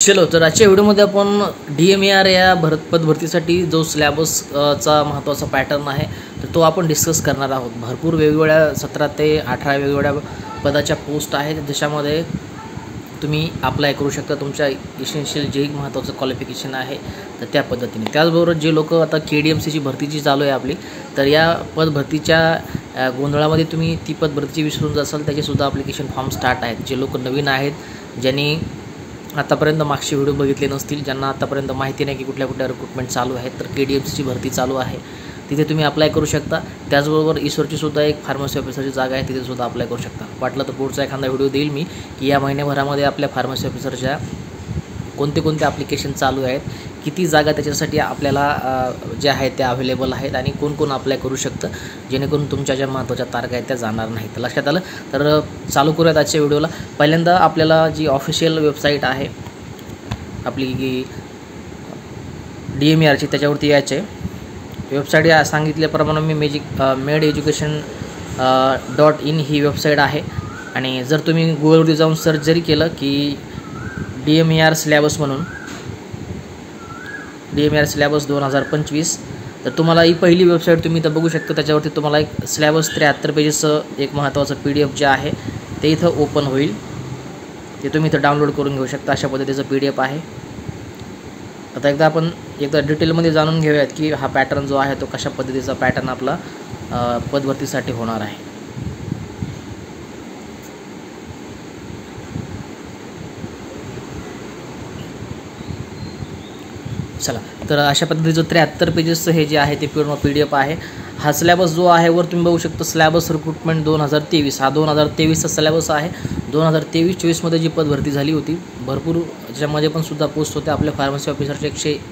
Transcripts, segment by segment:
चलो तर आजच्या व्हिडिओमध्ये आपण DMAR या पद भरतीसाठी जो सिलेबसचा महत्त्वाचा पॅटर्न आहे तर तो आपण डिस्कस करणार आहोत। भरपूर वेगवेगळ्या 17 ते 18 वेगवेगळ्या पदाच्या पोस्ट आहेत ज्याच्यामध्ये तुम्ही अप्लाय करू शकता। तुमच्या इसेन्शियल जे महत्त्वाचं क्वालिफिकेशन आहे तर त्या पद्धतीने। त्याचबरोबर जे लोक आता KDMCची भरतीची चालू आहे आपली, तर या पद भरतीच्या गोंधळामध्ये तुम्ही ती पद भरतीची विसरून जासाल त्याचेसुद्धा ॲप्लिकेशन फॉर्म स्टार्ट आहेत। जे लोक नवीन आहेत, ज्यांनी आतापर्यंत मागचे व्हिडिओ बघितले नसतील, ज्यांना आतापर्यंत माहिती नाही की कुठल्या रिक्रुटमेंट चालू आहे, तर KDMCची भरती चालू आहे, तिथे तुम्ही अप्लाय करू शकता। त्याचबरोबर ईश्वरची सुद्धा एक फार्मसी ऑफिसरची जागा आहे, तिथे सुद्धा अप्लाय करू शकता। वाटलं तर पुढचा एखादा व्हिडिओ देईल मी की या महिन्याभरामध्ये आपल्या फार्मसी ऑफिसरच्या कोणते ॲप्लिकेशन चालू आहेत, किती जागा त्याच्यासाठी आपल्याला ज्या आहेत त्या अवेलेबल आहेत आणि कोण अप्लाय करू शकतं, जेणेकरून तुमच्या ज्या महत्त्वाच्या तारखा आहेत त्या जाणार नाहीत। तर लक्षात आलं? तर चालू करूयात आजच्या व्हिडिओला। पहिल्यांदा आपल्याला जी ऑफिशियल वेबसाईट आहे आपली की DMARची त्याच्यावरती यायचं आहे। वेबसाईट या सांगितल्याप्रमाणे मी मेड एज्युकेशन .in ही वेबसाईट आहे आणि जर तुम्ही गुगलवरती जाऊन सर्च जरी केलं की DMAR सिलेबस म्हणून, DMAR सिलेबस 2025, तर तुम्हाला ही पहिली वेबसाईट तुम्ही इथं बघू शकता। त्याच्यावरती तुम्हाला एक सिलेबस 73 पेजेसचं एक महत्त्वाचं PDF जे आहे ते इथं ओपन होईल, ते तुम्ही इथं डाउनलोड करून घेऊ शकता। अशा पद्धतीचं PDF आहे। आता आपण डिटेलमध्ये जाणून घेऊयात की हा पॅटर्न जो आहे तो कशा पद्धतीचा पॅटर्न आपला पदभरतीसाठी होणार आहे। चला, तर अशा पद्धतीचं 73 पेजेसचं हे जे आहे ते पूर्ण PDF आहे। हा सिलेबस जो आहे वर तुम्ही बघू शकता, सिलेबस रिक्रुटमेंट 2023, हा 2023चा सिलेबस आहे। 2023-24मध्ये जी पदभरती झाली होती भरपूर, ज्याच्यामध्ये पण सुद्धा पोस्ट होत्या आपल्या फार्मसी ऑफिसरच्या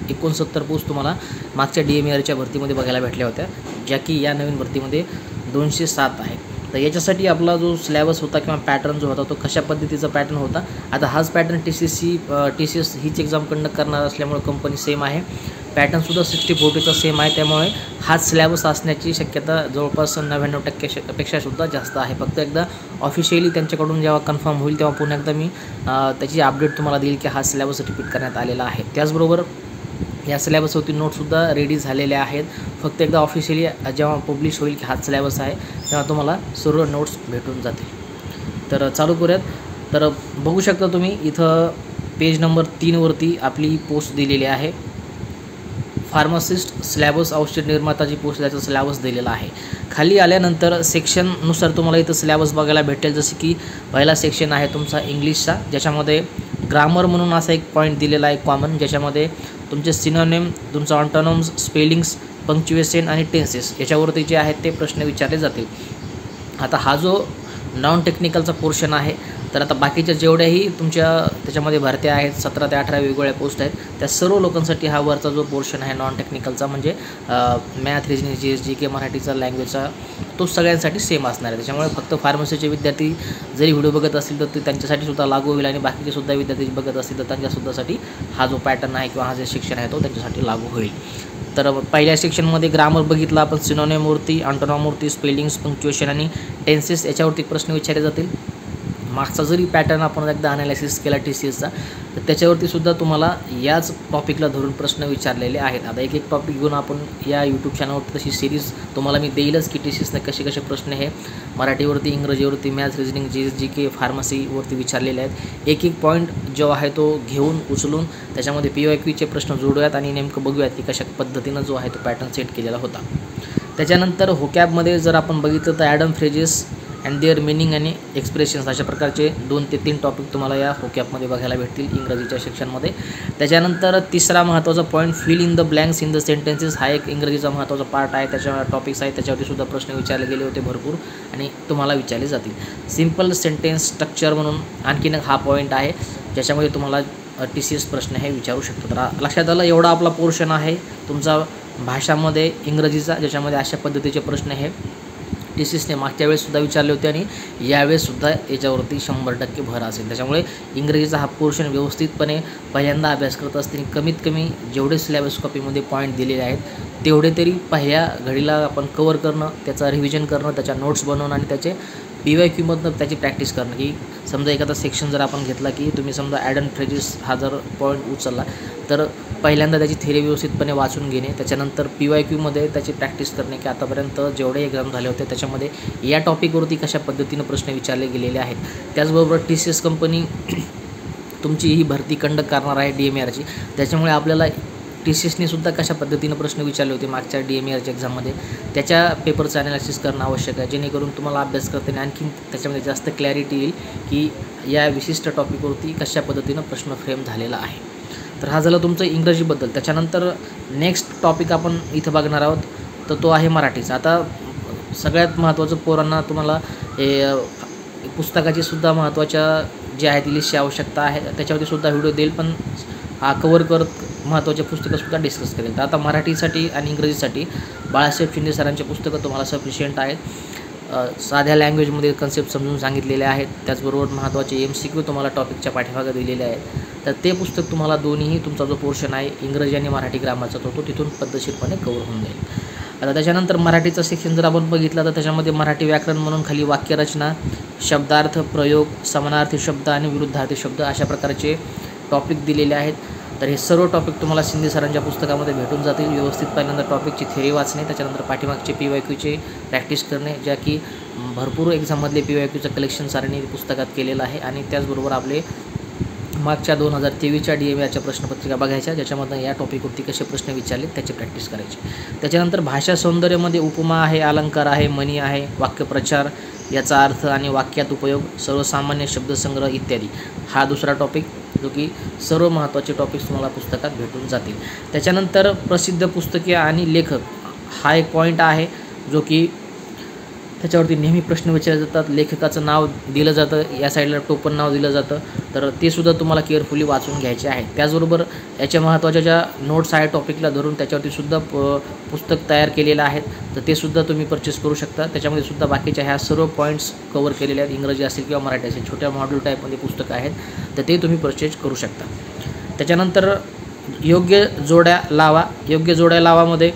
169 पोस्ट तुम्हाला मागच्या DMARच्या भरतीमध्ये बघायला भेटल्या होत्या, ज्या की या नवीन भरतीमध्ये 207 आहे। तर याच्यासाठी आपला जो सिलेबस होता किंवा पॅटर्न जो होता तो कशा पद्धतीचा पॅटर्न होता। आता हाच पॅटर्न TCS हीच एक्झाम कंडक्ट करणार असल्यामुळे कंपनी सेम आहे, पॅटर्नसुद्धा 60-40चा सेम आहे, त्यामुळे हाच सिलेबस असण्याची शक्यता जवळपास 99% पेक्षा सुद्धा जास्त आहे। फक्त एकदा ऑफिशियली त्यांच्याकडून जेव्हा कन्फर्म होईल तेव्हा पुन्हा एकदा मी त्याची अपडेट तुम्हाला देईल की हा सिलेबस रिपीट करण्यात आलेला आहे। त्याचबरोबर या सिलेबसवरती नोट्ससुद्धा रेडी झालेल्या आहेत। फक्त एकदा ऑफिशियली जेव्हा पब्लिश होईल की हाच सिलेबस आहे तेव्हा तुम्हाला सर्व नोट्स भेटून जातील। तर चालू करूयात। तर बघू शकता तुम्ही इथं पेज नंबर 3 वरती आपली पोस्ट दिलेली आहे। फार्मासिस्ट सिलेबस, औषध निर्माताची पोस्ट त्याचा सिलेबस दिलेला आहे। खाली आल्यानंतर सेक्शननुसार तुम्हाला इथं सिलेबस बघायला भेटेल, जसे की पहिला सेक्शन आहे तुमचा इंग्लिशचा, ज्याच्यामध्ये ग्रामर म्हणून असा एक पॉईंट दिलेला आहे कॉमन, ज्याच्यामध्ये तुमचे सिनोनिम, तुमचं ऑन्टोनम्स, स्पेलिंग्स, पंक्च्युएशन आणि टेन्सेस याच्यावरती जे आहेत ते प्रश्न विचारले जातील। आता हा जो नॉन टेक्निकलचा पोर्शन आहे, तर आता बाकीच्या जेवढ्याही तुमच्या त्याच्यामध्ये भरत्या आहेत 17 ते 18 वेगवेगळ्या पोस्ट आहेत, त्या सर्व लोकांसाठी हा वरचा जो पोर्शन आहे नॉन टेक्निकलचा म्हणजे मॅथ, रिजनिंग, GK, मराठीचा, लँग्वेजचा, तो सगळ्यांसाठी सेम असणार आहे। त्याच्यामुळे फक्त फार्मसीचे विद्यार्थी जरी व्हिडिओ बघत असतील तर ते त्यांच्यासाठी सुद्धा लागू होईल आणि बाकीचे सुद्धा विद्यार्थी बघत असतील तर त्यांच्यासुद्धासाठी हा जो पॅटर्न आहे किंवा हा जे शिक्षण आहे तो त्यांच्यासाठी लागू होईल। तर पहिल्या सेक्शनमध्ये ग्रामर बघितला आपण, सिनोनिमवरती, ऑन्टोनॉमवरती, स्पेलिंग्स, पंक्च्युएशन आणि टेन्सेस याच्यावरती प्रश्न विचारले जातील। मागचा जरी पॅटर्न आपण एकदा ॲनालिसिस केला TCSचा, तर त्याच्यावरती सुद्धा तुम्हाला याच टॉपिकला धरून प्रश्न विचारलेले आहेत। आता एक टॉपिक घेऊन आपण या यूट्यूब चॅनलवरती तशी सिरीज तुम्हाला मी देईलच की TCSने कसे प्रश्न हे मराठीवरती, इंग्रजीवरती, मॅथ्स, रिजनिंग, GK, फार्मसीवरती विचारलेले आहेत। एक पॉईंट जो आहे तो घेऊन उचलून त्याच्यामध्ये PYQचे प्रश्न जोडूयात आणि नेमकं बघूयात की कशा पद्धतीनं जो आहे तो पॅटर्न सेट केलेला होता। त्याच्यानंतर व्होकॅबमध्ये जर आपण बघितलं तर Adam phrases and their meaning आणि एक्सप्रेशन्स अशा प्रकारचे 2 ते 3 टॉपिक तुम्हाला या व्होकॅबमध्ये बघायला भेटतील इंग्रजीच्या सेक्शनमध्ये। त्याच्यानंतर तिसरा महत्त्वाचा point, fill in the blanks in the sentences, हा एक इंग्रजीचा महत्त्वाचा पार्ट आहे। त्याच्या टॉपिक्स आहेत, त्याच्यावरती सुद्धा प्रश्न विचारले गेले होते भरपूर आणि तुम्हाला विचारले जातील। सिम्पल सेंटेन्स स्ट्रक्चर म्हणून आणखीन हा पॉईंट आहे, ज्याच्यामध्ये तुम्हाला TCS प्रश्न हे विचारू शकतो। तर लक्षात आलं, एवढा आपला पोर्शन आहे तुमचा भाषामध्ये इंग्रजीचा, ज्याच्यामध्ये अशा पद्धतीचे प्रश्न हे TCSने मागच्या वेळेससुद्धा विचारले होते आणि यावेळेससुद्धा याच्यावरती 100% भर असेल। त्याच्यामुळे इंग्रजीचा हा पोर्शन व्यवस्थितपणे पहिल्यांदा अभ्यास करत असतील, कमीत कमी जेवढे सिलेबस कॉपीमध्ये पॉईंट दिलेले आहेत तेवढे तरी पहिल्या घडीला आपण कवर करणं, त्याचा रिव्हिजन करणं, त्याच्या नोट्स बनवणं आणि त्याचे PYQमधनं त्याची प्रॅक्टिस करणं, की समजा एखादा सेक्शन जर आपण घेतला की तुम्ही समजा ॲड अँड फ्रेजेस हा जर पॉईंट उचलला तर पहिल्यांदा त्याची थेरी व्यवस्थितपणे वाचून घेणे, त्याच्यानंतर PYQमध्ये त्याची प्रॅक्टिस करणे की आतापर्यंत जेवढे एक्झाम झाले होते त्याच्यामध्ये या टॉपिकवरती कशा पद्धतीनं प्रश्न विचारले गेलेले आहेत. त्याचबरोबर TCS कंपनी तुमची ही भरती कंडक्ट करणार आहे DMARची, त्याच्यामुळे आपल्याला TCSने सुद्धा कशा पद्धतीनं प्रश्न विचारले होते मागच्या DMARच्या एक्झाममध्ये त्याच्या पेपरचं ॲनालिसिस करणं आवश्यक आहे, जेणेकरून तुम्हाला अभ्यास करताना आणखीन त्याच्यामध्ये जास्त क्लॅरिटी येईल की या विशिष्ट टॉपिकवरती कशा पद्धतीनं प्रश्न फ्रेम झालेला आहे. तर हा झाला तुमचं इंग्रजीबद्दल. त्याच्यानंतर नेक्स्ट टॉपिक आपण इथं बघणार आहोत तर तो आहे मराठीचा. आता सगळ्यात महत्त्वाचं पोरांना तुम्हाला पुस्तकाची सुद्धा महत्त्वाच्या जे आहेत लिस्टची आवश्यकता आहे, त्याच्यावरती सुद्धा व्हिडिओ देईल, पण हा कवर करत महत्त्वाचे पुस्तकंसुद्धा डिस्कस करेल. तर आता मराठीसाठी आणि इंग्रजीसाठी बाळासाहेब शिंदे सरांचे पुस्तकं तुम्हाला सफिशियंट आहेत. साध्या लँग्वेजमध्ये कन्सेप्ट समजून सांगितलेले आहेत. त्याचबरोबर महत्त्वाचे MCQ तुम्हाला टॉपिकच्या पाठीमागे दिलेले आहेत. तर ते पुस्तक तुम्हाला दोन्हीही तुमचा जो पोर्शन आहे इंग्रजी आणि मराठी ग्रामरचा तो तिथून पद्धतशीरपणे कवर होऊन जाईल. आता त्याच्यानंतर मराठीचा सेक्शन जर आपण बघितला तर त्याच्यामध्ये मराठी व्याकरण म्हणून खाली वाक्यरचना, शब्दार्थ, प्रयोग, समानार्थी शब्द आणि विरुद्धार्थी शब्द अशा प्रकारचे टॉपिक दिलेले आहेत. तर हे सर्व टॉपिक तुम्हाला शिंदे सरांच्या पुस्तकामध्ये भेटून जातील. व्यवस्थित पहिल्यांदा टॉपिकची थेरी वाचणे, त्याच्यानंतर पाठीमागचे PYQचे प्रॅक्टिस करणे, ज्या की भरपूर एक्झाममधले PYQचं कलेक्शन सरांनी पुस्तकात केलेलं आहे. आणि त्याचबरोबर आपले मागच्या 2023च्या DMARच्या प्रश्नपत्रिका बघायच्या, ज्याच्यामधून या टॉपिकवरती कसे प्रश्न विचारले त्याची प्रॅक्टिस करायची. त्याच्यानंतर भाषा सौंदर्यामध्ये उपमा आहे, अलंकार आहे, म्हणी आहे, वाक्यप्रचार, याचा अर्थ आणि वाक्यात उपयोग, सर्वसामान्य शब्दसंग्रह इत्यादी हा दुसरा टॉपिक जो की सर्व महत्त्वाचे टॉपिक्स तुम्हाला पुस्तकात भेटून जातील. त्याच्यानंतर प्रसिद्ध पुस्तके आणि लेखक हा एक पॉईंट आहे जो की त्याच्यावरती नेहमी प्रश्न विचारले जातात. लेखकाचं नाव दिलं जातं, या साईडला टोपण नाव दिलं जातं, तर ते सुद्धा तुम्हाला केअरफुली वाचून घ्यायचे आहे. त्याचबरोबर याच्या महत्त्वाच्या ज्या नोट्स आहेत टॉपिकला धरून त्याच्यावरती सुद्धा पुस्तक तयार केलेलं आहेत, तर ते सुद्धा तुम्ही परचेस करू शकता. त्याच्यामध्ये सुद्धा बाकीच्या ह्या सर्व पॉईंट्स कवर केलेले आहेत. इंग्रजी असेल किंवा मराठी असेल, छोट्या मॉड्यूल टाईपमध्ये पुस्तकं आहेत, तर ते तुम्ही परचेस करू शकता. त्याच्यानंतर योग्य जोड्या लावा. योग्य जोड्या लावामध्ये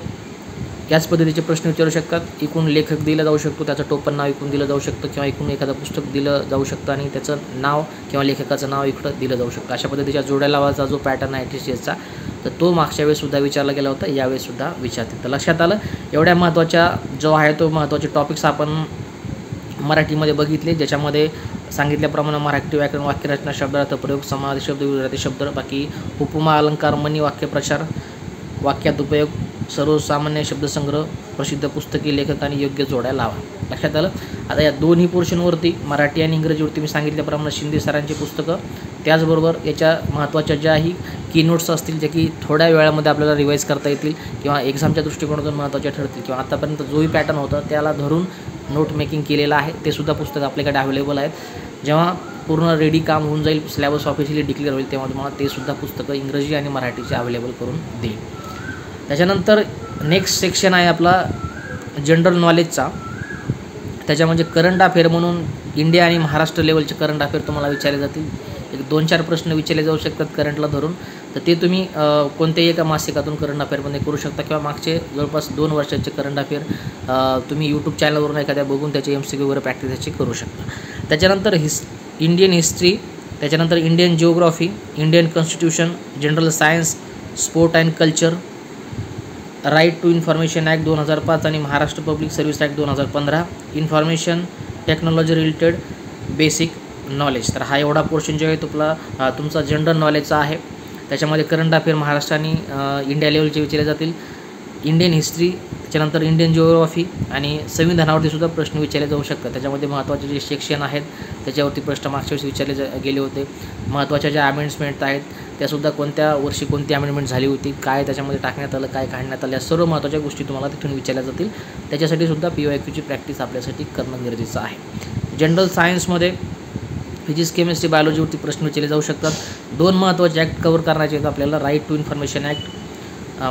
याच पद्धतीचे प्रश्न विचारू शकतात. एकूण लेखक दिला जाऊ शकतो, त्याचं टोपण नाव एकूण दिलं जाऊ शकतं, किंवा एकूण एखादं पुस्तक दिलं जाऊ शकतं आणि त्याचं नाव किंवा लेखकाचं नाव इकडं दिलं जाऊ शकतं. अशा पद्धतीच्या जोड्या लावाचा जो पॅटर्न आहे TCSचा, तर तो मागच्या वेळेससुद्धा विचारला गेला होता, यावेळेससुद्धा विचारतील. तर लक्षात आलं, एवढ्या महत्त्वाच्या जो आहे तो महत्त्वाचे टॉपिक्स आपण मराठीमध्ये बघितले, ज्याच्यामध्ये सांगितल्याप्रमाणे मराठी व्याकरण, वाक्यरचना, शब्दार्थ, प्रयोग, समानार्थी शब्द, विरुद्धार्थी शब्द, बाकी उपमा, अलंकार, म्हणी, वाक्यप्रचार, वाक्यात उपयोग, सर्वसामान्य शब्दसंग्रह, प्रसिद्ध पुस्तके, लेखक आणि योग्य जोड्या लावा. लक्षात आलं. आता या दोन्ही पोर्शनवरती मराठी आणि इंग्रजीवरती मी सांगितल्याप्रमाणे शिंदे सरांची पुस्तकं, त्याचबरोबर याच्या महत्त्वाच्या ज्याही की नोट्स असतील ज्या की थोड्या वेळामध्ये आपल्याला रिवाईज करता येतील किंवा एक्झामच्या दृष्टिकोनातून महत्त्वाच्या ठरतील, किंवा आतापर्यंत जोही पॅटर्न होता त्याला धरून नोट मेकिंग केलेलं आहे, ते सुद्धा पुस्तक आपल्याकडे अवेलेबल आहेत. जेव्हा पूर्ण रेडी काम होऊन जाईल, सिलेबस ऑफिशियली डिक्लेअर होईल, तेव्हा तुम्हाला ते सुद्धा पुस्तकं इंग्रजी आणि मराठीचे अवेलेबल करून देईल. त्याच्यानंतर नेक्स्ट सेक्शन आहे आपला जनरल नॉलेजचा. त्याच्यामध्ये करंट अफेअर म्हणून इंडिया आणि महाराष्ट्र लेवलचे करंट अफेअर तुम्हाला विचारले जातील. एक 2-4 प्रश्न विचारले जाऊ शकतात करंटला धरून, तर ते तुम्ही कोणत्याही एका मासिकातून करंट अफेअरमध्ये करू शकता, किंवा मागचे जवळपास 2 वर्षाचे करंट अफेअर तुम्ही यूट्यूब चॅनलवरून एखाद्या बघून त्याचे MCQ वगैरे प्रॅक्टिस त्याची करू शकता. त्याच्यानंतर इंडियन हिस्ट्री, त्याच्यानंतर Indian geography, Indian constitution, general science, sport and culture, right to information act 2005 आणि Maharashtra public service act 2015, information technology related basic knowledge. तर हा एवढा पोर्शन जो आहे तुमचा जनरल नॉलेजचा आहे. त्याच्यामध्ये करंट अफेअर महाराष्ट्र आणि इंडिया लेवलचे विचारले जातील. इंडियन हिस्ट्री, त्याच्यानंतर इंडियन जिओग्राफी आणि संविधानावरती सुद्धा प्रश्न विचारले जाऊ शकतात. त्याच्यामध्ये महत्त्वाचे जे सेक्शन आहेत त्याच्यावरती प्रश्न मागच्या वेळेस विचारले गेले होते. महत्त्वाच्या ज्या अमेंडमेंट आहेत त्यासुद्धा कोणत्या वर्षी कोणती अमेंडमेंट झाली होती, काय त्याच्यामध्ये टाकण्यात आलं, काय काढण्यात आलं, या सर्व महत्त्वाच्या गोष्टी तुम्हाला तिथून विचारल्या जातील. त्याच्यासाठी सुद्धा PYQची प्रॅक्टिस आपल्यासाठी करणं गरजेचं आहे. जनरल सायन्समध्ये फिजिक्स, केमिस्ट्री, बायोलॉजीवरती प्रश्न विचारले जाऊ शकतात. 2 महत्त्वाचे ॲक्ट कवर करण्याचे आहेत आपल्याला, राईट टू इन्फॉर्मेशन ॲक्ट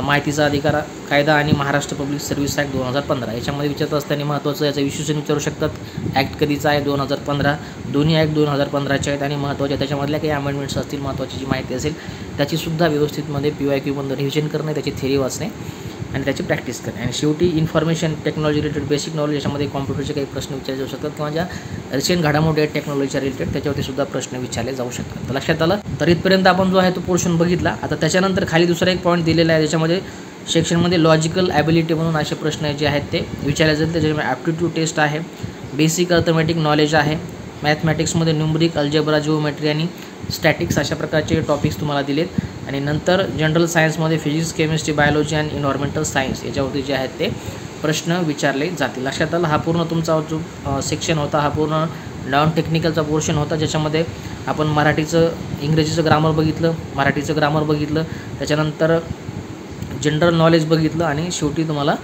माहितीचा अधिकार कायदा आणि महाराष्ट्र पब्लिक सर्व्हिस ॲक्ट 2015. याच्यामध्ये विचारत असताना महत्त्वाचं याचं विश्लेषण विचारू शकतात. ॲक्ट कधीचा आहे 2015, दोन्ही ॲक्ट 2015चे आहेत आणि महत्त्वाच्या त्याच्यामधल्या काही अमेंडमेंट्स असतील, महत्त्वाची जी माहिती असेल त्याचीसुद्धा व्यवस्थितमध्ये PYQमध्ये रिव्हिजन करणे, त्याची थेरी वाचणे आणि त्याची प्रॅक्टिस करणे. आणि शेवटी information technology related basic knowledge, याच्यामध्ये कॉम्प्युटरचे काही प्रश्न विचारले जाऊ शकतात किंवा ज्या रिसेंट घडामोडी आहेत टेक्नॉलॉजीच्या रिलेटेड त्याच्यावरती सुद्धा प्रश्न विचारले जाऊ शकतात. तर लक्षात आलं. तर इथपर्यंत आपण जो आहे तो पोर्शन बघितला. आता त्याच्यानंतर खाली दुसरा एक पॉईंट दिलेला आहे, ज्याच्यामध्ये सेक्शनमध्ये लॉजिकल ॲबिलिटी म्हणून असे प्रश्न जे आहेत ते विचारले जातील. त्याच्यामध्ये ॲप्टिट्यूड टेस्ट आहे, बेसिक अर्थमॅटिक नॉलेज आहे, मॅथमॅटिक्समध्ये न्यूमरिक, अल्जेब्रा, जिओमेट्री आणि स्टॅटिक्स अशा प्रकारचे टॉपिक्स तुम्हाला दिलेत. आणि नंतर जनरल सायन्समध्ये फिजिक्स, केमिस्ट्री, बायोलॉजी आणि एन्व्हायरमेंटल सायन्स याच्यावरती जे आहेत ते प्रश्न विचारले जातील. लक्षात आलं. हा पूर्ण तुमचा जो सेक्शन होता हा पूर्ण नॉन टेक्निकलचा पोर्शन होता, ज्याच्यामध्ये आपण इंग्रजीचं ग्रामर बघितलं, मराठीचं ग्रामर बघितलं, त्याच्यानंतर जनरल नॉलेज बघितलं आणि शेवटी तुम्हाला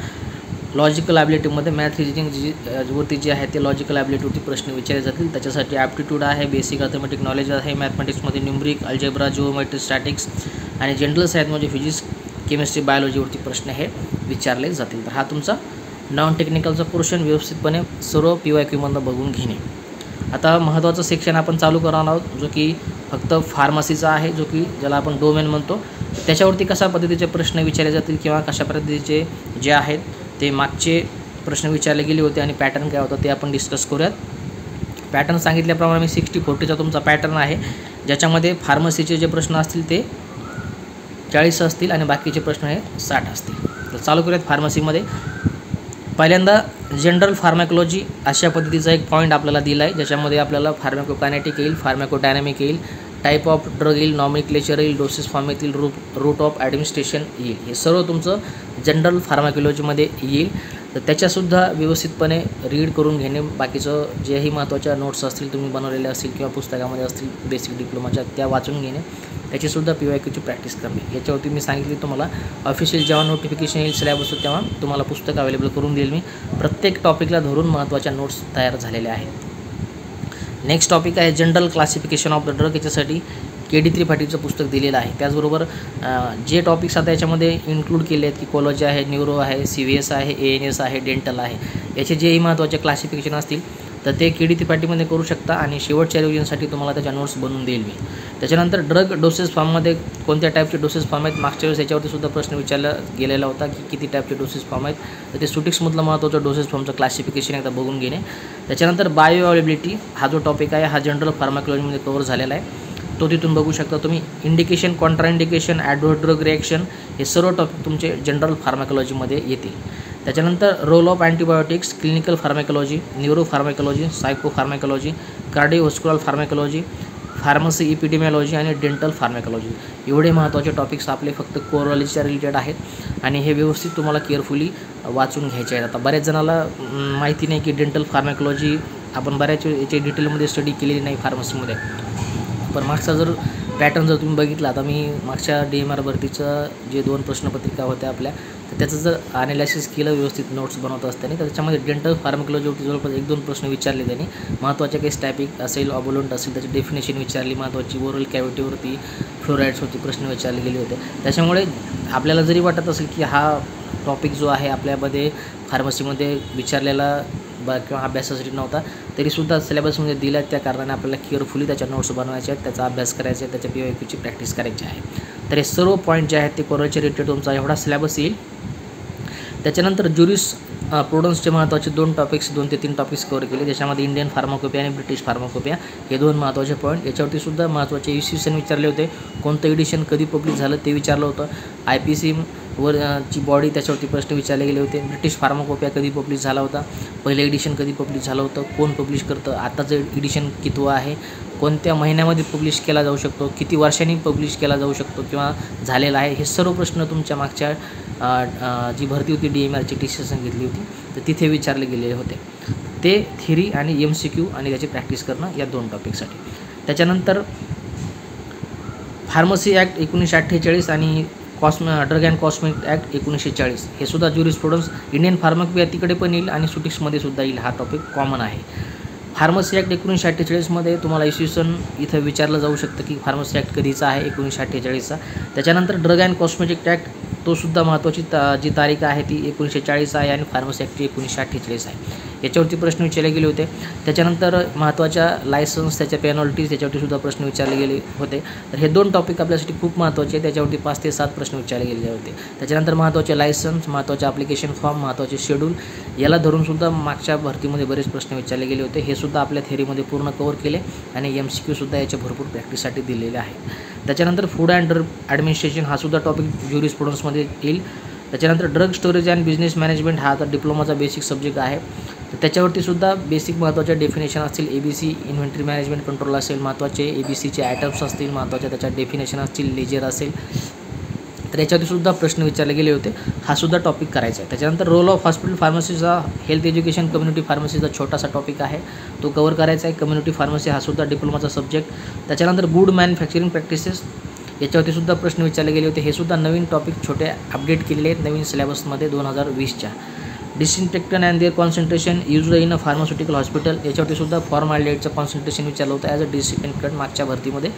लॉजिकल ॲबिलिटीमध्ये मॅथ रिजनिंग वरती जे आहे ते लॉजिकल ॲबिलिटीवरती प्रश्न विचारले जातील. त्याच्यासाठी ॲप्टिट्यूड आहे, बेसिक अर्थमॅटिक नॉलेज आहे, मॅथमॅटिक्समध्ये न्यूमरिक, अल्जेब्रा, जिओमेट्री, स्टॅटिक्स आणि जनरल सायन्समध्ये फिजिक्स, केमिस्ट्री, बायोलॉजीवरती प्रश्न हे विचारले जातील. तर हा तुमचा नॉन टेक्निकलचा पोर्शन व्यवस्थितपणे सर्व PYQमधनं बघून घेणे. आता महत्त्वाचं सेक्शन आपण चालू करणार आहोत, जो की फक्त फार्मसीचा आहे, जो की ज्याला आपण डोमेन म्हणतो. त्याच्यावरती कशा पद्धतीचे प्रश्न विचारले जातील किंवा कशा पद्धतीचे जे आहेत ते मागचे प्रश्न विचारले गेले होते आणि पॅटर्न काय होता ते आपण डिस्कस करूयात. पॅटर्न सांगितल्याप्रमाणे मी 60-40चा तुमचा पॅटर्न आहे, ज्याच्यामध्ये फार्मसीचे जे प्रश्न असतील ते 40 असतील आणि बाकीचे प्रश्न हे 60 असतील. तर चालू करूयात फार्मसीमध्ये. पहिल्यांदा जनरल फार्मॅकोलॉजी अशा पद्धतीचा एक पॉईंट आपल्याला दिला आहे, ज्याच्यामध्ये आपल्याला फार्मॅकोकायनेटिक येईल, फार्मॅकोडायनॅमिक येईल, टाईप ऑफ ड्रग येईल, नॉमिक्लेचर येईल, डोसेस फॉर्म येतील, रूट ऑफ ॲडमिनिस्ट्रेशन येईल. हे सर्व तुमचं जनरल फार्मॅकोलॉजीमध्ये येईल. तर त्याच्यासुद्धा व्यवस्थितपणे रीड करून घेणे, बाकीचं जेही महत्त्वाच्या नोट्स असतील तुम्ही बनवलेल्या असतील किंवा पुस्तकामध्ये असतील बेसिक डिप्लोमाच्या त्या वाचून घेणे, त्याचीसुद्धा PYQची प्रॅक्टिस करणे. याच्यावरती मी सांगितली तुम्हाला ऑफिशियल जेव्हा नोटिफिकेशन येईल सिलेबस तेव्हा तुम्हाला पुस्तक अवेलेबल करून देईल मी. प्रत्येक टॉपिकला धरून महत्त्वाच्या नोट्स तयार झालेल्या आहेत. नेक्स्ट टॉपिक आहे general classification of the drug. याच्यासाठी KD त्रिपाठीचं पुस्तक दिलेलं आहे. त्याचबरोबर जे टॉपिक्स आता याच्यामध्ये इन्क्लूड केले आहेत की कोलॉजी आहे, न्यूरो आहे, CVS आहे, ANS आहे, डेंटल आहे, याचे जेही महत्त्वाचे क्लासिफिकेशन असतील तर ते KD त्रिपाठीमध्ये करू शकता आणि शेवटच्या रिव्हिजनसाठी तुम्हाला त्याच्या नोट्स बनवून देईल मी. त्याच्यानंतर ड्रग डोसेस फॉर्ममध्ये कोणत्या टाईपचे डोसेस फॉर्म आहेत, मागच्या वेळेस याच्यावरती सुद्धा प्रश्न विचारला गेलेला होता की किती टाईपचे डोसेस फॉर्म आहेत. तर ते सुटिक्समधलं महत्त्वाचं डोसेस फॉर्मचं क्लासिफिकेशन एकदा बघून घेणे. त्याच्यानंतर बायो अवेलेबिलिटी हा जो टॉपिक आहे हा जनरल फार्माकोलॉजीमध्ये कव्हर झालेला आहे, तो तिथून बघू शकता तुम्ही. Indication, contraindication, adverse drug reaction हे सर्व टॉपिक तुमचे जनरल फार्माकोलॉजीमध्ये येतील. त्याच्यानंतर role of antibiotics, clinical pharmacology, neuro pharmacology, psycho pharmacology, cardiovascular pharmacology, pharmacy epidemiology आणि डेंटल फार्माकोलॉजी एवढे महत्त्वाचे टॉपिक्स आपले फक्त कोरोलॉजीच्या रिलेटेड आहेत आणि हे व्यवस्थित तुम्हाला केअरफुली वाचून घ्यायचे आहेत. आता बऱ्याच जणाला माहिती नाही की डेंटल फार्माकोलॉजी आपण बऱ्याच याची डिटेलमध्ये स्टडी केलेली नाही फार्मसीमध्ये. पण मागचा जर पॅटर्न जर तुम्ही बघितला, आता मी मागच्या DMR भरतीचं जे 2 प्रश्नपत्रिका होत्या आपल्या, तर त्याचं जर ॲनालिसिस केलं व्यवस्थित नोट्स बनवत असताना, तर त्याच्यामध्ये डेंटल फार्माकोलॉजीवरती जवळपास 1-2 प्रश्न विचारले त्यांनी. महत्त्वाचे काही स्टॅपिक असेल, ऑबोलंट असेल त्याची डेफिनेशन विचारली, महत्त्वाची ओरल कॅव्हिटीवरती, फ्लोराईड्सवरती प्रश्न विचारले गेले होते. त्याच्यामुळे आपल्याला जरी वाटत असेल की हा टॉपिक जो आहे आपल्यामध्ये फार्मसीमध्ये विचारलेला किंवा अभ्यासासाठी नव्हता, तरीसुद्धा सिलेबसमध्ये दिला त्या कारणाने आपल्याला केअरफुली त्याच्या नोट्स बनवायचे आहेत, त्याचा अभ्यास करायचा आहे, त्याच्या PYQची प्रॅक्टिस करायची आहे. तर हे सर्व पॉईंट जे आहेत ते कोरोलॉजी रिलेटेड तुमचा एवढा सिलेबस येईल. त्याच्यानंतर ज्युरिस प्रुडन्सचे महत्त्वाचे 2 टॉपिक्स 2 ते 3 टॉपिक्स कव्हर केले, ज्याच्यामध्ये इंडियन फार्माकोपिया आणि ब्रिटिश फार्माकोपिया हे 2 महत्त्वाचे पॉईंट. याच्यावरती सुद्धा महत्त्वाचे इश्यूशन विचारले होते, कोणतं एडिशन कधी पब्लिश झालं ते विचारलं होतं, IPC ची बॉडी त्याच्यावरती प्रश्न विचारले गेले होते, ब्रिटिश फार्माकोपिया कधी पब्लिश झाला होता, पहिलं एडिशन कधी पब्लिश झालं होतं, कोण पब्लिश करतं, आताचं एडिशन कितवं आहे, कोणत्या महिन्यामध्ये पब्लिश केला जाऊ शकतो, किती वर्षांनी पब्लिश केला जाऊ शकतो किंवा झालेला आहे, हे सर्व प्रश्न तुमच्या मागच्या जी भरती होती DMRची डिसिजन घेतली होती तर तिथे विचारले गेलेले होते. ते थिअरी आणि MCQ आणि त्याची प्रॅक्टिस करणं या 2 टॉपिकसाठी. त्याच्यानंतर फार्मसी ॲक्ट 1948 आणि ड्रग अँड कॉस्मेटिक ॲक्ट 1940 हे सुद्धा ज्युरिस्प्रुडन्स इंडियन फार्माकोपिया तिकडे पण येईल आणि सुटिक्समध्ये सुद्धा येईल. हा टॉपिक कॉमन आहे. फार्मसी ॲक्ट 1948मध्ये तुम्हाला इस्यूसन इथं विचारलं जाऊ शकतं की फार्मसी ॲक्ट कधीचा आहे, 1948चा. त्याच्यानंतर ड्रग अँड कॉस्मेटिक ॲक्ट तो सुद्धा महत्त्वाची जी तारीख आहे ती 1940 आहे आणि फार्मसी ॲक्ट 1948 आहे. याच्यावरती प्रश्न विचारले गेले होते. त्याच्यानंतर महत्त्वाच्या लायसन्स, त्याच्या पेनॉल्टीज, याच्यावरती सुद्धा प्रश्न विचारले गेले होते. तर हे 2 टॉपिक आपल्यासाठी खूप महत्त्वाचे आहेत. त्याच्यावरती 5 ते 7 प्रश्न विचारले गेले होते. त्याच्यानंतर महत्त्वाचे लायसन्स, महत्त्वाचे ॲप्लिकेशन फॉर्म, महत्त्वाचे शेड्यूल, याला धरूनसुद्धा मागच्या भरतीमध्ये बरेच प्रश्न विचारले गेले होते. हे सुद्धा आपल्या थेअरीमध्ये पूर्ण कव्हर केले आणि MCQसुद्धा याच्या भरपूर प्रॅक्टिससाठी दिलेले आहे. त्याच्यानंतर फूड अँड ड्रग ॲडमिनिस्ट्रेशन हा सुद्धा टॉपिक ज्युरिस्प्रुडन्समध्ये येईल. त्याच्यानंतर drug storage and business management हा आता डिप्लोमाचा बेसिक सब्जेक्ट आहे. तर त्याच्यावरती सुद्धा बेसिक महत्त्वाचे डेफिनेशन असतील. ABC इन्व्हेंटरी मॅनेजमेंट कंट्रोल असेल, महत्त्वाचे ABCचे आयटम्स असतील, महत्त्वाचे त्याच्या डेफिनेशन असतील, लेजर असेल. तर याच्यावरती सुद्धा प्रश्न विचारले गेले होते. हा सुद्धा टॉपिक करायचा आहे. त्याच्यानंतर रोल ऑफ हॉस्पिटल फार्मसीचा हेल्थ एज्युकेशन कम्युनिटी फार्मसीचा छोटासा टॉपिक आहे, तो कव्हर करायचा आहे. कम्युनिटी फार्मसी हा सुद्धा डिप्लोमाचा सब्जेक्ट. त्याच्यानंतर गुड मॅन्युफॅक्चरिंग प्रॅक्टिसेस याच्यावरती सुद्धा प्रश्न विचारले गेले होते. हे सुद्धा नवीन टॉपिक छोटे अपडेट केलेले आहेत नवीन सिलेबसमध्ये 2020च्या. Disinfectant and their concentration used in a pharmaceutical hospital याच्यावरती सुद्धा फॉर्मॅलिटीचं कॉन्सन्ट्रेशन विचारलं होतं ॲज अ डिसइन्फेक्टंट मागच्या भरतीमध्ये.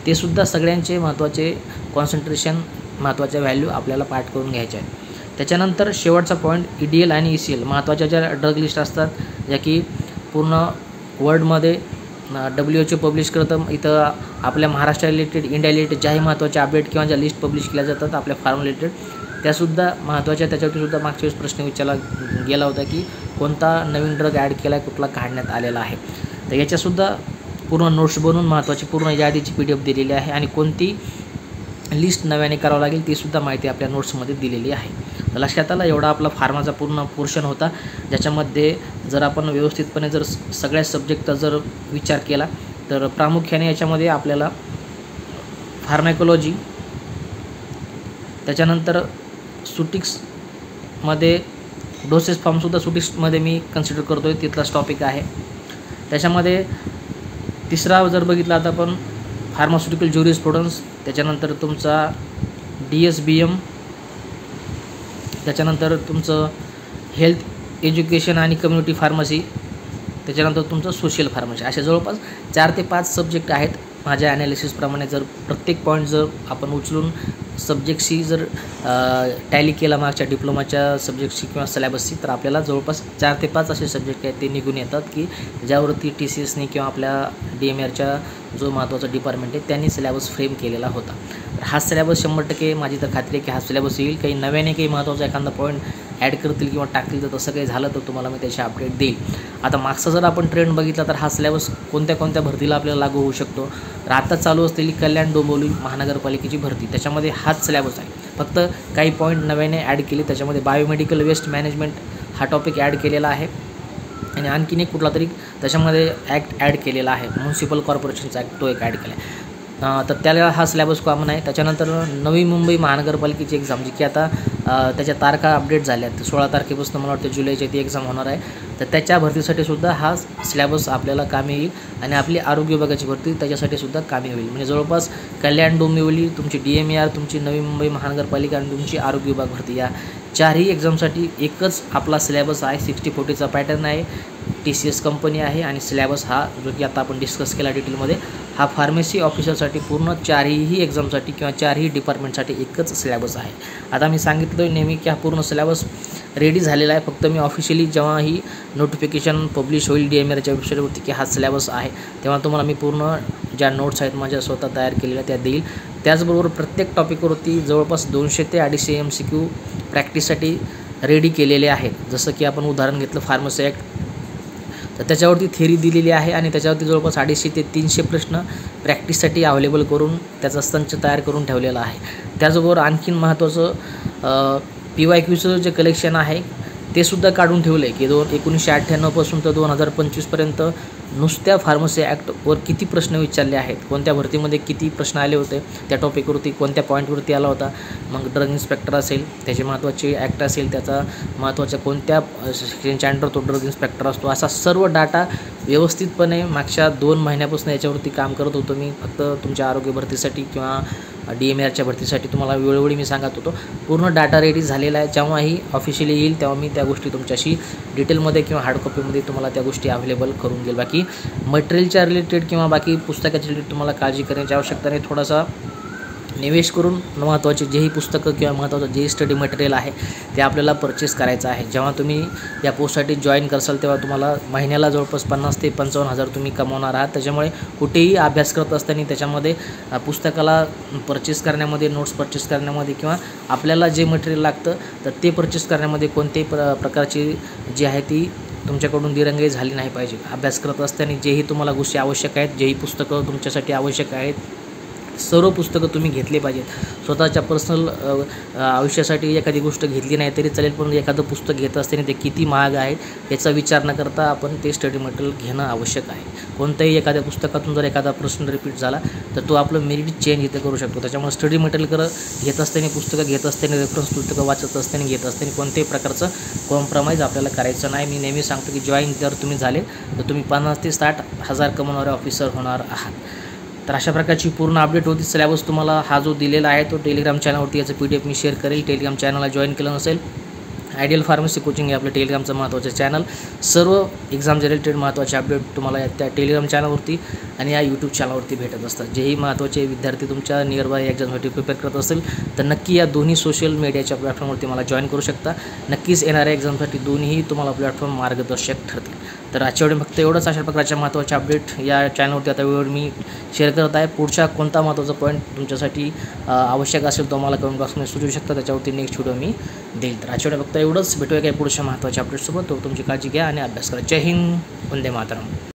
ते सुद्धा सगळ्यांचे महत्त्वाचे कॉन्सन्ट्रेशन, महत्त्वाच्या व्हॅल्यू आपल्याला पाठ करून घ्यायच्या आहेत. त्याच्यानंतर शेवटचा पॉईंट EDL आणि ECL महत्त्वाच्या ज्या ड्रग लिस्ट असतात, ज्या की पूर्ण वर्ल्डमध्ये WHO पब्लिश करतं. इथं आपल्या महाराष्ट्र रिलेटेड, इंडिया रिलेटेड ज्याही महत्त्वाचे अपडेट किंवा ज्या लिस्ट पब्लिश केल्या जातात आपल्या फार्म रिलेटेड, त्यासुद्धा महत्त्वाच्या. त्याच्यावरती सुद्धा मागच्या वेळेस प्रश्न विचारला गेला होता की कोणता नवीन ड्रग ॲड केला आहे, कुठला काढण्यात आलेला आहे. तर याच्यासुद्धा पूर्ण नोट्स बनवून महत्त्वाची पूर्ण यादीची PDF दिलेली आहे आणि कोणती लिस्ट नव्याने करावं लागेल ती सुद्धा माहिती आपल्या नोट्समध्ये दिलेली आहे. तर लक्षात आलं, एवढा आपला फार्माचा पूर्ण पोर्शन होता, ज्याच्यामध्ये जर आपण व्यवस्थितपणे जर सगळ्या सब्जेक्टचा जर विचार केला तर प्रामुख्याने याच्यामध्ये आपल्याला फार्मॅकोलॉजी, त्याच्यानंतर सुटिक्समध्ये डोसेस फॉर्मसुद्धा सुटिक्समध्ये मी कन्सिडर करतो आहे, तिथलाच टॉपिक आहे. त्याच्यामध्ये तिसरा जर बघितला आता आपण फार्मास्युटिकल ज्युरिस्प्रुडन्स, त्याच्यानंतर तुमचा DSBM, त्याच्यानंतर तुमचं हेल्थ एज्युकेशन आणि कम्युनिटी फार्मसी, त्याच्यानंतर तुमचं सोशल फार्मसी. असे जवळपास 4 ते 5 सब्जेक्ट आहेत माझ्या ॲनालिसिसप्रमाणे. जर प्रत्येक पॉईंट जर आपण उचलून सब्जेक्टशी जर टॅली केला मागच्या डिप्लोमाच्या सब्जेक्टशी किंवा सिलेबसशी, तर आपल्याला जवळपास 4 ते 5 असे सब्जेक्ट आहेत ते निघून येतात की ज्यावरती TCSने किंवा आपल्या DMRच्या जो महत्त्वाचा डिपार्टमेंट आहे त्यांनी सिलेबस फ्रेम केलेला होता. तर हा सिलेबस 100% माझी तर खात्री आहे की हा सिलेबस येईल. काही नव्याने काही महत्त्वाचा एखादा पॉईंट ॲड करतील किंवा टाकतील तर तसं काही झालं तर तुम्हाला मी त्याची अपडेट देईल. आता मागचा जर आपण ट्रेंड बघितला तर हा सिलेबस कोणत्या कोणत्या भरतीला आपल्याला लागू होऊ शकतो. तर आता चालू असलेली कल्याण डोंबिवली महानगरपालिकेची भरती, त्याच्यामध्ये हाच सिलेबस आहे. फक्त काही पॉईंट नव्याने ॲड केले. त्याच्यामध्ये बायोमेडिकल वेस्ट मॅनेजमेंट हा टॉपिक ॲड केलेला आहे आणि आणखीन एक कुठला तरी त्याच्यामध्ये ॲक्ट ॲड केलेला आहे, म्युन्सिपल कॉर्पोरेशनचा ॲक्ट, तो एक ॲड केला आहे. तर त्याला हा सिलेबस कॉमन आहे. त्याच्यानंतर नवी मुंबई महानगरपालिकेची एक्झाम जी की आता त्याच्या तारखा अपडेट झाल्या आहेत, 16 तारखेपासून मला वाटतं जुलैची ती एक्झाम होणार आहे. तर त्याच्या भरतीसाठी सुद्धा हा सिलेबस आपल्याला कामी येईल आणि आपली आरोग्य विभागाची भरती त्याच्यासाठी सुद्धा कामी होईल. म्हणजे जवळपास कल्याण डोंबिवली, तुमची DMAR, तुमची नवी मुंबई महानगरपालिका आणि तुमची आरोग्य विभाग भरती, या 4ही एक्झामसाठी एकच आपला सिलेबस आहे. 60-40चा पॅटर्न आहे, TCS कंपनी आहे आणि सिलेबस हा जो की आता आपण डिस्कस केला डिटेलमध्ये, हा फार्मसी ऑफिसरसाठी पूर्ण 4ही एक्झामसाठी किंवा 4ही डिपार्टमेंटसाठी एकच सिलेबस आहे. आता मी सांगितलं नेहमी की हा पूर्ण सिलेबस रेडी झालेला आहे. फक्त मी ऑफिशियली जेव्हा ही नोटिफिकेशन पब्लिश होईल DMRच्या वेबसाईटवरती की हा सिलेबस आहे, तेव्हा तुम्हाला मी पूर्ण ज्या नोट्स आहेत माझ्या स्वतः तयार केलेल्या त्या देईल. त्याचबरोबर प्रत्येक टॉपिकवरती जवळपास 200 ते 250 MCQ प्रॅक्टिससाठी रेडी केलेले आहेत. जसं की आपण उदाहरण घेतलं फार्मसी ॲक्ट, तर त्याच्यावरती थेअरी दिलेली आहे आणि त्याच्यावरती जवळपास 250 ते 300 प्रश्न प्रॅक्टिससाठी अवेलेबल करून त्याचा संच तयार करून ठेवलेला आहे. त्याचबरोबर आणखीन महत्त्वाचं PYQचं जे कलेक्शन आहे ते सुद्धा काढून ठेवलं आहे की 1998 पासून तर 2025पर्यंत नुसत्या फार्मसी ॲक्टवर किती प्रश्न विचारले आहेत, कोणत्या भरतीमध्ये किती प्रश्न आले होते, त्या टॉपिकवरती कोणत्या पॉईंटवरती आला होता. मग ड्रग इन्स्पेक्टर असेल त्याचे महत्त्वाचे ॲक्ट असेल, त्याचा महत्त्वाच्या कोणत्या सेक्शनच्या अंडर तो ड्रग इन्स्पेक्टर असतो, असा सर्व डाटा व्यवस्थितपणे मागच्या 2 महिन्यापासून याच्यावरती काम करत होतो मी. फक्त तुमच्या आरोग्य भरतीसाठी किंवा DMRच्या भरतीसाठी तुम्हाला वेळोवेळी मी सांगत होतो. पूर्ण डाटा रेडी झालेला आहे. जेव्हाही ऑफिशियली येईल तेव्हा मी त्या गोष्टी तुमच्याशी डिटेलमध्ये किंवा हार्ड कॉपीमध्ये तुम्हाला त्या गोष्टी अवेलेबल करून देईल. बाकी मटेरियलच्या रिलेटेड किंवा बाकी पुस्तकाच्या रिलेटेड तुम्हाला काळजी करण्याची आवश्यकता नाही. थोडासा निवेश करून महत्त्वाचे जेही पुस्तकं किंवा महत्त्वाचं जेही स्टडी मटेरियल आहे ते आपल्याला परचेस करायचं आहे. जेव्हा तुम्ही या पोस्टसाठी जॉईन करसाल तेव्हा तुम्हाला महिन्याला जवळपास 50,000 ते 55,000 तुम्ही कमवणार आहात. त्याच्यामुळे कुठेही अभ्यास करत असताना त्याच्यामध्ये पुस्तकाला परचेस करण्यामध्ये, नोट्स परचेस करण्यामध्ये किंवा आपल्याला जे मटेरियल लागतं तर ते परचेस करण्यामध्ये कोणत्याही प्रकारची जी आहे ती तुमच्याकडून दिरंगाई झाली नाही पाहिजे. अभ्यास करत असताना जेही तुम्हाला गोष्टी आवश्यक आहेत, जेही पुस्तकं तुमच्यासाठी आवश्यक आहेत, सर्व पुस्तकं तुम्ही घेतली पाहिजेत. स्वतःच्या पर्सनल आयुष्यासाठी एखादी गोष्ट घेतली नाही तरी चालेल, पण एखादं पुस्तक घेत असताना ते किती महाग आहे याचा विचार न करता आपण ते स्टडी मटेरियल घेणं आवश्यक आहे. कोणत्याही एखाद्या पुस्तकातून जर एखादा प्रश्न रिपीट झाला तर तो आपलं मेरिट चेंज इथे करू शकतो. त्याच्यामुळे स्टडी मटेरियल घेत असताना, पुस्तकं घेत असताना, रेफरन्स पुस्तकं वाचत असताना, घेत असताना कोणत्याही प्रकारचं कॉम्प्रोमाइज आपल्याला करायचं नाही. मी नेहमी सांगतो की जॉईन जर तुम्ही झाले तर तुम्ही 50,000 ते 60,000 कमवणारे ऑफिसर होणार आहात. तर अशा प्रकारची पूर्ण अपडेट होती. सिलेबस तुम्हाला हा जो दिलेला आहे तो टेलिग्राम चॅनलवरती याचं PDF मी शेअर करेल. टेलिग्राम चॅनलला जॉईन केलं नसेल, आयडियल फार्मसी कोचिंग हे आपलं टेलिग्रामचं महत्त्वाचं चॅनल. सर्व एक्झाम रिलेटेड महत्त्वाचे अपडेट तुम्हाला त्या टेलिग्राम चॅनलवरती आणि या यूट्यूब चॅनलवरती भेटत असतात. जेही महत्त्वाचे विद्यार्थी तुमच्या नियर बाय एक्झामसाठी प्रिपेअर करत असेल तर नक्की या दोन्ही सोशल मीडियाच्या प्लॅटफॉर्मवरती मला जॉईन करू शकता. नक्कीच येणाऱ्या एक्झामसाठी दोन्हीही तुम्हाला प्लॅटफॉर्म मार्गदर्शक ठरतील. तर आजच्या वेळी फक्त एवढंच. अशा प्रकारच्या महत्त्वाचे अपडेट या चॅनलवरती आता वेळेवर मी शेअर करत आहे. पुढच्या कोणता महत्त्वाचा पॉईंट तुमच्यासाठी आवश्यक असेल तो मला कमेंट बॉक्समध्ये सुचवू शकता. त्याच्यावरती नेक्स्ट व्हिडिओ मी देईल. तर आजच्या वेळी फक्त एवढंच. भेटूया काही पुढच्या महत्त्वाच्या अपडेटसोबत. तो तुमची काळजी घ्या आणि अभ्यास करा. जय हिंद, वंदे मातरम.